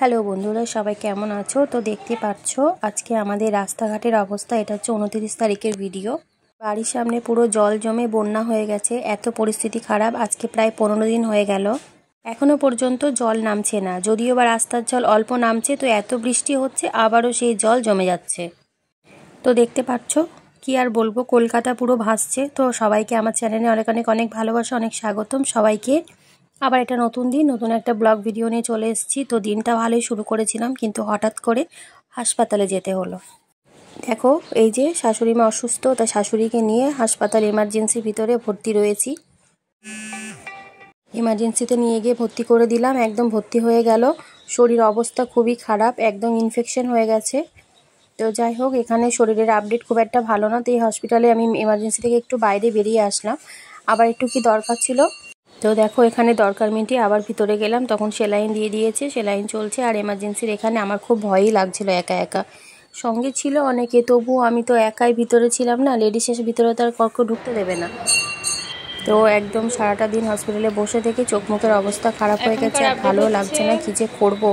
Hello বন্ধুরা, সবাই কেমন আছো? তো দেখতে পাচ্ছ আজকে আমাদের রাস্তাঘাটের অবস্থা। এটা হচ্ছে 29 তারিখের ভিডিও। বাড়ির সামনে পুরো জল জমে বন্যা হয়ে গেছে, এত পরিস্থিতি খারাপ। আজকে প্রায় 15 দিন হয়ে গেল, এখনো পর্যন্ত জল নামছে না। যদিও বা রাস্তার জল অল্প নামছে, তো এত বৃষ্টি হচ্ছে আবারও সেই জল জমে যাচ্ছে। তো দেখতে পাচ্ছ, কি আর বলবো, কলকাতা পুরো ভাসছে। তো সবাইকে আমার চ্যানেলে অনেক অনেক অনেক ভালোবাসা, অনেক স্বাগতম সবাইকে। আবার এটা নতুন দিন, নতুন একটা ব্লগ ভিডিও নিয়ে চলে এসেছি। তো দিনটা ভালোই শুরু করেছিলাম, কিন্তু হঠাৎ করে হাসপাতালে যেতে হলো। দেখো, এই যে শাশুড়ি মা অসুস্থ, তা শাশুড়িকে নিয়ে হাসপাতাল এমার্জেন্সির ভিতরে ভর্তি রয়েছি। এমার্জেন্সিতে নিয়ে গিয়ে ভর্তি করে দিলাম, একদম ভর্তি হয়ে গেল। শরীর অবস্থা খুবই খারাপ, একদম ইনফেকশন হয়ে গেছে। তো যাই হোক, এখানে শরীরের আপডেট খুব একটা ভালো না। তো এই হসপিটালে আমি এমার্জেন্সি থেকে একটু বাইরে বেরিয়ে আসলাম, আবার একটু কি দরকার ছিল। তো দেখো, এখানে দরকার মিটিয়ে আবার ভিতরে গেলাম, তখন সেলাইন দিয়ে দিয়েছে, সেলাইন চলছে। আর এমার্জেন্সির এখানে আমার খুব ভয়ই লাগছিল একা একা। সঙ্গে ছিল অনেকে, তবুও আমি তো একাই ভিতরে ছিলাম না। লেডিস এসে ভিতরে তার কাউকে ঢুকতে দেবে না। তো একদম সারাটা দিন হসপিটালে বসে থেকে চোখ মুখের অবস্থা খারাপ হয়ে গেছে, আর ভালো লাগছে না, কি যে করবো।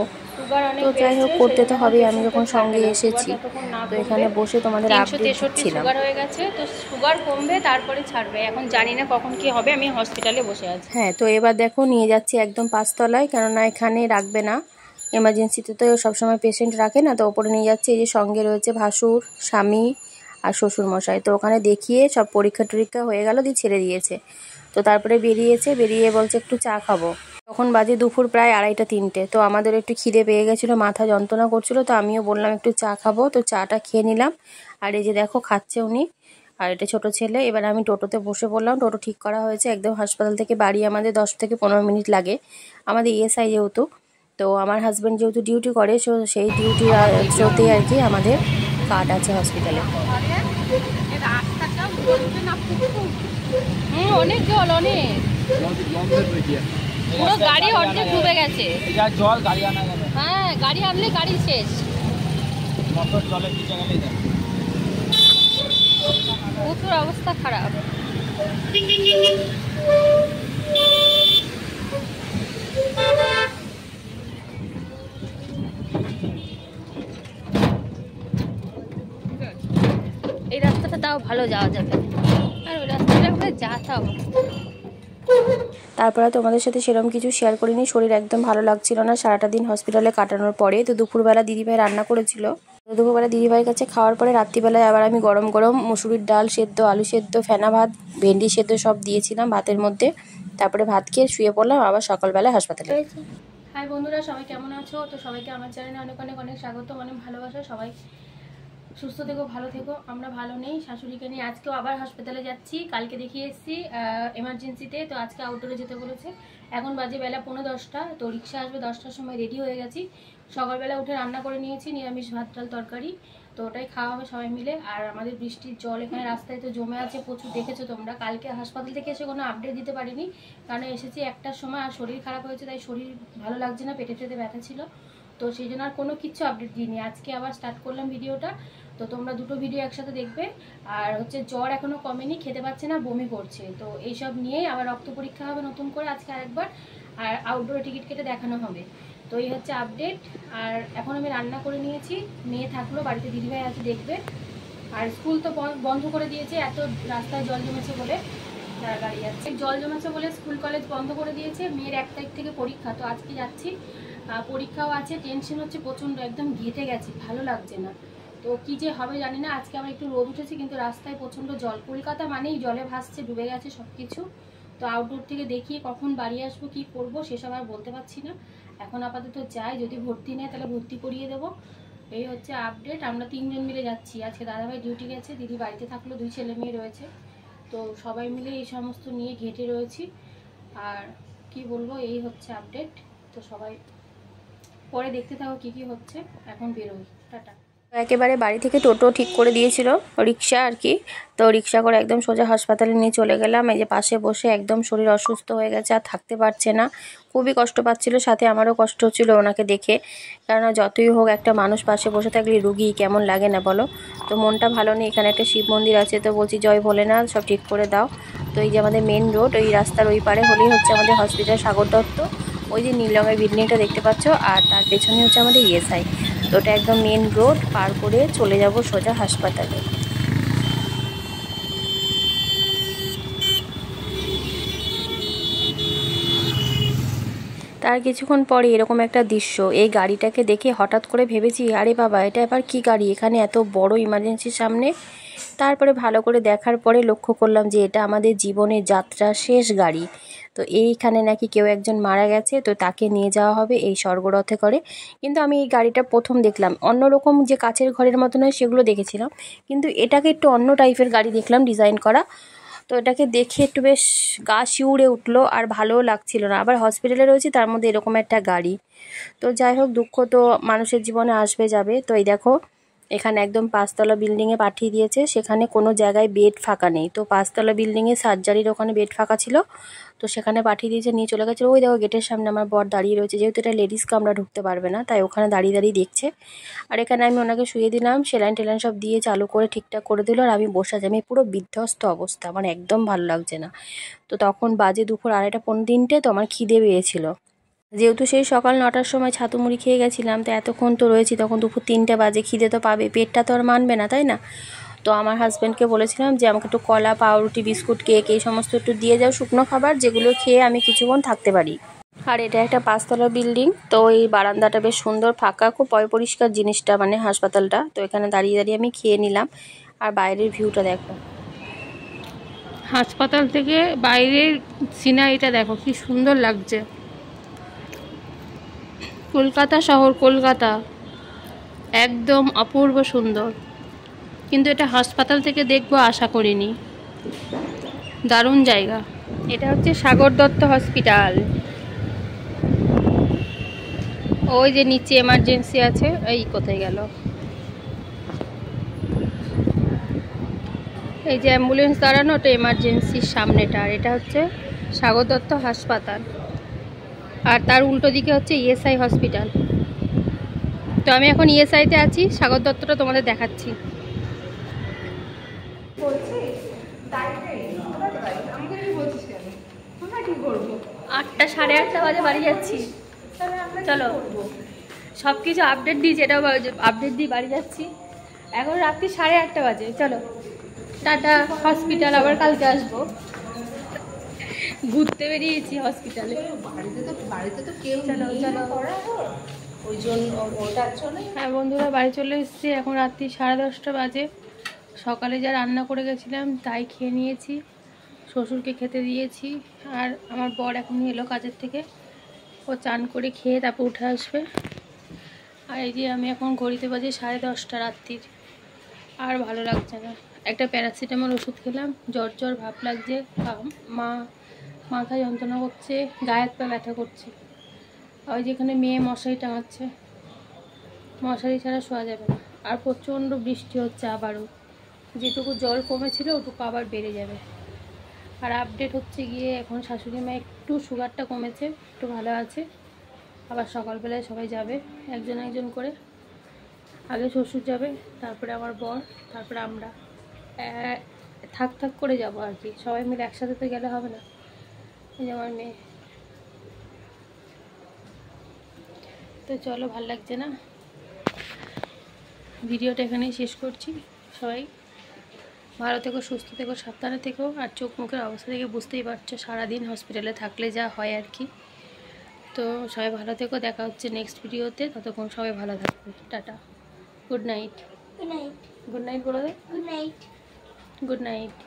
তো যাই হোক, করতে তো হবেই। আমি যখন সঙ্গে এসেছি, তো এখানে বসে তোমাদের আপডেট দিচ্ছিলাম। সুগার হয়ে গেছে, তো সুগার কমবে তারপরে ছাড়বে। এখন জানি না কখন কি হবে, আমি হসপিটালে বসে আছি। হ্যাঁ, তো এবার দেখো নিয়ে যাচ্ছি একদম 5 তলায়, কেননা এখানে রাখবে না। এমার্জেন্সিতে তো সবসময় পেশেন্ট রাখে না, তো ওপরে নিয়ে যাচ্ছে। এই যে সঙ্গে রয়েছে ভাসুর, স্বামী আর শ্বশুর মশাই। তো ওখানে দেখিয়ে সব পরীক্ষা টরীক্ষা হয়ে গেল, দিয়ে ছেড়ে দিয়েছে। তো তারপরে বেরিয়ে বলছে একটু চা খাবো। তখন বাজে দুপুর প্রায় 2:30 3টে। তো আমাদের একটু খিদে পেয়ে গেছিলো, মাথা যন্ত্রণা করছিল, তো আমিও বললাম একটু চা খাবো। তো চাটা খেয়ে নিলাম। আর এই যে দেখো খাচ্ছে উনি, আর এটা ছোট ছেলে। এবার আমি টোটোতে বসে পড়লাম। টোটো ঠিক করা হয়েছে, একদম হাসপাতাল থেকে বাড়ি আমাদের 10 থেকে 15 মিনিট লাগে। আমাদের ইএসআই যেহেতু, তো আমার হাজব্যান্ড যেহেতু ডিউটি করে, সেই ডিউটির থ্রোতেই আর কি আমাদের কার্ড আছে হসপিটালে। অনেক জল, অনেক পুরো গাড়ি অর্ধেক ডুবে গেছে। জল গাড়ি আনা যাবে, হ্যাঁ, গাড়ি আনলে গাড়ি শেষ। মোটর জলে ভিজে গেলেই যাবে। প্রচুর অবস্থা খারাপ। এই রাস্তাটা তাও ভালো যাওয়া যাবে, আর ওই রাস্তাটা যাতাম। তারপরে তোমাদের সাথে সেরকম কিছু শেয়ার করিনি। শরীর একদম ভালো লাগছিল না সারাটা দিন হসপিটালে কাটানোর পরে। তো দুপুরবেলা দিদিভাই রান্না করেছিল। দুপুরবেলা দিদিভাইয়ের কাছে খাওয়ার পরে রাত্রিবেলায় আবার আমি গরম গরম মুসুরির ডাল সেদ্ধ, আলু সেদ্ধ, ফেনা ভাত, ভেন্ডি সেদ্ধ সব দিয়েছিলাম ভাতের মধ্যে। তারপরে ভাত খেয়ে শুয়ে পড়লাম, আবার সকালবেলা হাসপাতালে। হাই বন্ধুরা, সবাই কেমন আছো? তো সবাইকে আমার চ্যানেলে অনেক অনেক অনেক স্বাগত, অনেক ভালোবাসা। সবাই সুস্থ থেকো, ভালো থেকো। আমরা ভালো নেই, শাশুড়িকে নিয়ে আজকেও আবার হাসপাতালে যাচ্ছি। কালকে দেখিয়ে এসেছি এমার্জেন্সিতে, তো আজকে আউটডোরে যেতে বলেছে। এখন বাজে বেলা 10:45। তো রিক্সা আসবে 10টার সময়, রেডি হয়ে গেছি। সকালবেলা উঠে রান্না করে নিয়েছি নিরামিষ ভাত, ডাল, তরকারি। তো ওটাই খাওয়া হবে সবাই মিলে। আর আমাদের বৃষ্টির জল এখানে রাস্তায় তো জমে আছে প্রচুর, দেখেছো তোমরা। কালকে হাসপাতাল থেকে এসে কোনো আপডেট দিতে পারিনি, কারণ এসেছি 1টার সময়, আর শরীর খারাপ হয়েছে, তাই শরীর ভালো লাগছে না, পেটে ব্যথা ছিল। তো সেই জন্য আর কোনো কিছু আপডেট দিইনি। আজকে আবার স্টার্ট করলাম ভিডিওটা। তো তোমরা দুটো ভিডিও একসাথে দেখবে। আর হচ্ছে জ্বর এখনও কমেনি, খেতে পাচ্ছে না, বমি করছে। তো এইসব নিয়েই আবার রক্ত পরীক্ষা হবে নতুন করে আজকে আরেকবার, আর আউটডোরে টিকিট কেটে দেখানো হবে। তো এই হচ্ছে আপডেট। আর এখন আমি রান্না করে নিয়েছি, মেয়ে থাকলো বাড়িতে, দিদিভাই আছে দেখবে। আর স্কুল তো বন্ধ করে দিয়েছে, এত রাস্তায় জল জমেছে বলে। গাড়ি যাচ্ছে, জল জমেছে বলে স্কুল কলেজ বন্ধ করে দিয়েছে। মেয়ের 1 তারিখ থেকে পরীক্ষা, তো আজকে যাচ্ছি। পরীক্ষাও আছে, টেনশন হচ্ছে প্রচণ্ড, একদম ঘেটে গেছি, ভালো লাগছে না। তো কি যে হবে জানি না। আজকে আবার একটু রোদ উঠেছে, কিন্তু রাস্তায় প্রচণ্ড জল। কলকাতা মানেই জলে ভাসছে, ডুবে গেছে সব কিছু। তো আউটডোর থেকে দেখিয়ে কখন বাড়ি আসবো, কি করব সেসব আর বলতে পারছি না। এখন আপাতত যাই, যদি ভর্তি নেয় তাহলে ভর্তি করিয়ে দেবো। এই হচ্ছে আপডেট। আমরা 3 জন মিলে যাচ্ছি। আজকে দাদাভাই ডিউটি গেছে, দিদি বাড়িতে থাকলো, 2 ছেলে মেয়ে রয়েছে। তো সবাই মিলে এই সমস্ত নিয়ে ঘেটে রয়েছি। আর কি বলবো, এই হচ্ছে আপডেট। তো সবাই পরে দেখতে থাকো কি কি হচ্ছে। এখন বেরোই, টাটা। একেবারে বাড়ি থেকে টোটো ঠিক করে দিয়েছিল, রিক্সা আর কি। তো রিক্সা করে একদম সোজা হাসপাতালে নিয়ে চলে গেলাম। এই যে পাশে বসে, একদম শরীর অসুস্থ হয়ে গেছে, আর থাকতে পারছে না, খুবই কষ্ট পাচ্ছিল। সাথে আমারও কষ্ট হচ্ছিল ওনাকে দেখে, কেননা যতই হোক একটা মানুষ পাশে বসে থাকলে রুগী কেমন লাগে না বলো। তো মনটা ভালো নেই। এখানে একটা শিব মন্দির আছে, তো বলছি জয় ভোলেনাথ, সব ঠিক করে দাও। তো এই যে আমাদের মেন রোড, ওই রাস্তার ওই পারে হলেই হচ্ছে আমাদের হসপিটাল সাগর দত্ত। ওই যে নীল রঙের বিল্ডিংটা দেখতে পাচ্ছ, আর তার পেছনে হচ্ছে আমাদের ইএসআই। তো ওটা একদম মেন রোড পার করে চলে যাব সোজা হাসপাতালে। তার কিছুক্ষণ পরে এরকম একটা দৃশ্য, এই গাড়িটাকে দেখে হঠাৎ করে ভেবেছি আরে বাবা এটা এবার কি গাড়ি, এখানে এত বড় ইমার্জেন্সির সামনে। তারপরে ভালো করে দেখার পরে লক্ষ্য করলাম যে এটা আমাদের জীবনের যাত্রা শেষ গাড়ি। তো এইখানে নাকি কেউ একজন মারা গেছে, তো তাকে নিয়ে যাওয়া হবে এই স্বর্গরথে করে। কিন্তু আমি এই গাড়িটা প্রথম দেখলাম, অন্যরকম যে কাচের ঘরের মতন হয় সেগুলো দেখেছিলাম, কিন্তু এটাকে একটু অন্য টাইপের গাড়ি দেখলাম ডিজাইন করা। তো এটাকে দেখে একটু বেশ গা শিউড়ে উঠলো, আর ভালোও লাগছিল না। আবার হসপিটালে রয়েছি, তার মধ্যে এরকম একটা গাড়ি। তো যাই হোক, দুঃখ তো মানুষের জীবনে আসবে যাবে। তো এই দেখো এখানে একদম 5 তলা বিল্ডিংয়ে পাঠিয়ে দিয়েছে, সেখানে কোনো জায়গায় বেড ফাঁকা নেই। তো 5 তলা বিল্ডিংয়ে সার্জারির ওখানে বেড ফাঁকা ছিল, তো সেখানে পাঠিয়ে দিয়েছে, নিয়ে চলে গেছে। ওই দেখো গেটের সামনে আমার বর দাঁড়িয়ে রয়েছে, যেহেতু এটা লেডিস কামরা ঢুকতে পারবে না, তাই ওখানে দাঁড়িয়ে দাঁড়িয়ে দেখছে। আর এখানে আমি ওনাকে শুয়ে দিলাম, সেলাইন টেলাইন সব দিয়ে চালু করে ঠিকঠাক করে দিল, আর আমি বসে আছি। আমি পুরো বিধ্বস্ত অবস্থা, আমার একদম ভালো লাগছে না। তো তখন বাজে দুপুর 2:30 পৌনে 3টে, তো আমার খিদে পেয়েছিল। যেহেতু সেই সকাল 9টার সময় ছাতু মুড়ি খেয়ে গেছিলাম, তো এতক্ষণ তো রয়েছি, তখন দুপুর 3টে বাজে, খিদে তো পাবে, পেটটা তো আর মানবে না, তাই না? তো আমার হাজব্যান্ডকে বলেছিলাম যে আমাকে একটু কলা, পাউরুটি, বিস্কুট, কেক এই সমস্ত একটু দিয়ে যাও, শুকনো খাবার, যেগুলো খেয়ে আমি কিছুক্ষণ থাকতে পারি। আর এটা একটা 5 তলা বিল্ডিং, তো এই বারান্দাটা বেশ সুন্দর ফাঁকা, খুব পরিষ্কার জিনিসটা, মানে হাসপাতালটা। তো এখানে দাঁড়িয়ে দাঁড়িয়ে আমি খেয়ে নিলাম, আর বাইরের ভিউটা দেখো। হাসপাতাল থেকে বাইরের সিনারিটা দেখো কি সুন্দর লাগছে। কলকাতা শহর, কলকাতা একদম অপূর্ব সুন্দর, কিন্তু এটা হাসপাতাল থেকে দেখবো আশা করিনি। দারুণ জায়গা। এটা হচ্ছে সাগর দত্ত হসপিটাল। ওই যে নিচে এমার্জেন্সি আছে, এই কোথায় গেল, এই যে অ্যাম্বুলেন্স দাঁড়ানো, ওটা এমার্জেন্সির সামনেটা। আর এটা হচ্ছে সাগর দত্ত হাসপাতাল, আর তার উল্টো দিকে হচ্ছে ইএসআই হসপিটাল। তো আমি এখন ইএসআইতে আছি, সাগর দত্তটা তোমাদের দেখাচ্ছি। 8টা, 8:30 বাজে বাড়ি যাচ্ছি। চলো সব কিছু আপডেট দিয়েছি, এটাও আপডেট দিয়ে বাড়ি যাচ্ছি। এখন রাত্রি 8:30 বাজে। চলো টাটা। হসপিটাল আবার কালকে আসবো। ঘুরতে বেরিয়েছি হসপিটালে। বাড়িতে তো কেউ চলো চলো। ওই জন্য ওটার জন্য। হ্যাঁ বন্ধুরা, বাড়ি চলে এসেছি, এখন রাত্রি 10:30 বাজে। সকালে যা রান্না করে গেছিলাম তাই খেয়ে নিয়েছি, শ্বশুরকে খেতে দিয়েছি। আর আমার বর এখন এলো কাজের থেকে, ও চান করে খেয়ে তারপর উঠে আসবে। আর এই যে আমি এখন ঘড়িতে বাজে 10:30 রাত্রির। আর ভালো লাগছে না, একটা প্যারাসিটামল ওষুধ খেলাম, জ্বর জ্বর ভাব লাগছে, মাথা যন্ত্রণা করছে, গায়ে হাত পা ব্যথা করছে। ওই যেখানে মেয়ে মশারি টাঙাচ্ছে, মশারি ছাড়া শোয়া যাবে না। আর প্রচণ্ড বৃষ্টি হচ্ছে আবারও, যেটুকু জল কমেছিল ওটুকু আবার বেড়ে যাবে। আর আপডেট হচ্ছে গিয়ে এখন শাশুড়ি মা একটু সুগারটা কমেছে, একটু ভালো আছে। আবার সকালবেলায় সবাই যাবে একজন একজন করে, আগে শ্বশুর যাবে, তারপরে আমার বর, তারপরে আমরা থাক থাক করে যাব আর কি, সবাই মিলে একসাথে তো গেলে হবে না। এই যে আমার মেয়ে। তো চলো, ভাল লাগছে না, ভিডিওটা এখানেই শেষ করছি। সবাই ভালো থেকো, সুস্থ থেকো, সাবধানে থেকো। আর চোখ মুখের অবস্থা থেকে বুঝতেই পারছো সারাদিন হসপিটালে থাকলে যা হয় আর কি। তো সবাই ভালো থেকো, দেখা হচ্ছে নেক্সট ভিডিওতে। ততক্ষণ সবাই ভালো থাকবে, tata, good night. Good night. Good night বলে দে। Good night. Good night.